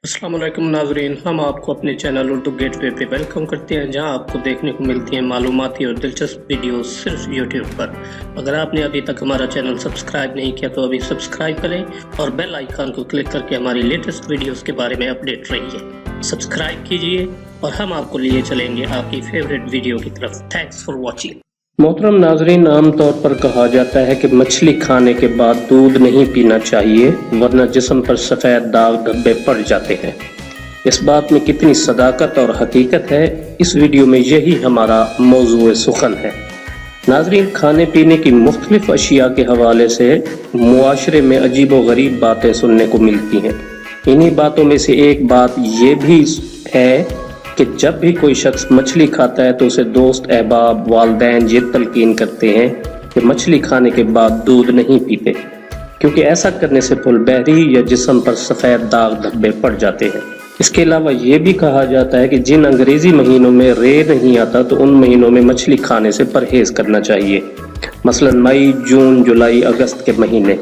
अस्सलाम वालेकुम नाज़रीन, हम आपको अपने चैनल उर्दू गेटवे पे वेलकम करते हैं, जहां आपको देखने को मिलती हैं मालूमाती और दिलचस्प वीडियोस सिर्फ यूट्यूब पर। अगर आपने अभी तक हमारा चैनल सब्सक्राइब नहीं किया तो अभी सब्सक्राइब करें और बेल आइकन को क्लिक करके हमारी लेटेस्ट वीडियोस के बारे में अपडेट रहिए। सब्सक्राइब कीजिए और हम आपको लिए चलेंगे आपकी फेवरेट वीडियो की तरफ। Thanks for watching. मोहतरम नाजरीन, आमतौर पर कहा जाता है कि मछली खाने के बाद दूध नहीं पीना चाहिए, वरना जिस्म पर सफ़ेद दाग धब्बे पड़ जाते हैं। इस बात में कितनी सदाकत और हकीकत है, इस वीडियो में यही हमारा मौजूए सुखन है। नाजरीन, खाने पीने की मुख्तलिफ अशिया के हवाले से मुआशरे में अजीब व गरीब बातें सुनने को मिलती हैं। इन्हीं बातों में से एक बात ये भी है कि जब भी कोई शख्स मछली खाता है तो उसे दोस्त, अहबाब, वालिदैन ये तलकीन करते हैं कि मछली खाने के बाद दूध नहीं पीते, क्योंकि ऐसा करने से फुलबहरी या जिस्म पर सफ़ेद दाग धब्बे पड़ जाते हैं। इसके अलावा ये भी कहा जाता है कि जिन अंग्रेज़ी महीनों में रे नहीं आता तो उन महीनों में मछली खाने से परहेज़ करना चाहिए, मसलन मई, जून, जुलाई, अगस्त के महीने,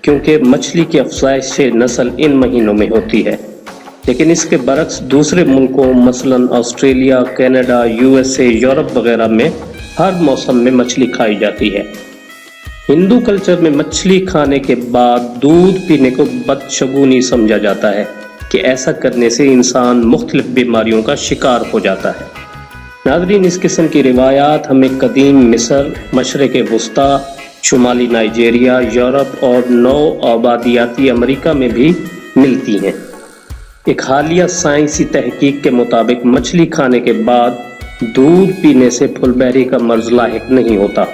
क्योंकि मछली की अफज़ाइश नस्ल इन महीनों में होती है। लेकिन इसके बरक्स दूसरे मुल्कों मसलन ऑस्ट्रेलिया, कनाडा, यूएसए, यूरोप वगैरह में हर मौसम में मछली खाई जाती है। हिंदू कल्चर में मछली खाने के बाद दूध पीने को बदशगुनी समझा जाता है कि ऐसा करने से इंसान मुख्तलिफ बीमारियों का शिकार हो जाता है। नाज़रीन, इस किस्म की रिवायात हमें कदीम मिस्र, मशरिक़ वुस्ता, शुमाली नाइजीरिया, यूरोप और नौ आबादियाती अमेरिका में भी मिलती हैं। एक हालिया साइंसी तहकीक के मुताबिक मछली खाने के बाद दूध पीने से फुलबहरी का मर्ज लाहिक नहीं होता,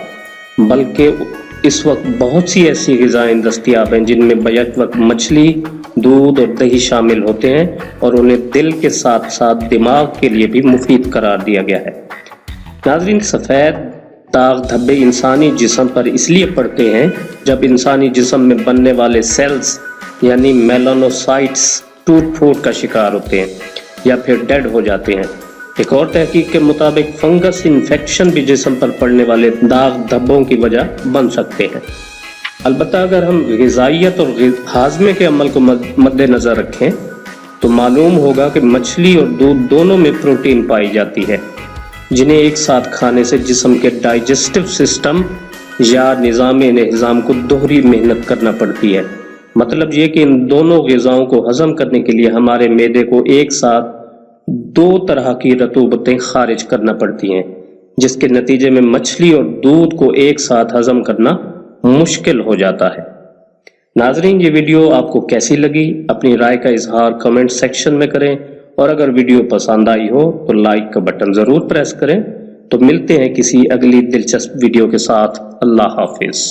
बल्कि इस वक्त बहुत सी ऐसी ग़िज़ाएं दस्तयाब हैं जिनमें बैक वक्त मछली, दूध और दही शामिल होते हैं और उन्हें दिल के साथ साथ दिमाग के लिए भी मुफीद करार दिया गया है। नाज़रीन, सफ़ेद दाग धब्बे इंसानी जिस्म पर इसलिए पड़ते हैं जब इंसानी जिस्म में बनने वाले सेल्स यानी मेलानोसाइट्स टूट फूट का शिकार होते हैं या फिर डेड हो जाते हैं। एक और तहकीक के मुताबिक फंगस इन्फेक्शन भी जिस्म पर पड़ने वाले दाग धब्बों की वजह बन सकते हैं। अलबत्ता अगर हम ग़िज़ाइयत और हाज़मे के अमल को मद्देनज़र रखें तो मालूम होगा कि मछली और दूध दोनों में प्रोटीन पाई जाती है, जिन्हें एक साथ खाने से जिस्म के डाइजेस्टिव सिस्टम या निज़ाम को दोहरी मेहनत करना पड़ती है। मतलब ये कि इन दोनों ग़िज़ाओं को हज़म करने के लिए हमारे मैदे को एक साथ दो तरह की रतूबतें खारिज करना पड़ती हैं, जिसके नतीजे में मछली और दूध को एक साथ हज़म करना मुश्किल हो जाता है। नाज़रीन, ये वीडियो आपको कैसी लगी, अपनी राय का इजहार कमेंट सेक्शन में करें और अगर वीडियो पसंद आई हो तो लाइक का बटन ज़रूर प्रेस करें। तो मिलते हैं किसी अगली दिलचस्प वीडियो के साथ। अल्लाह हाफिज़।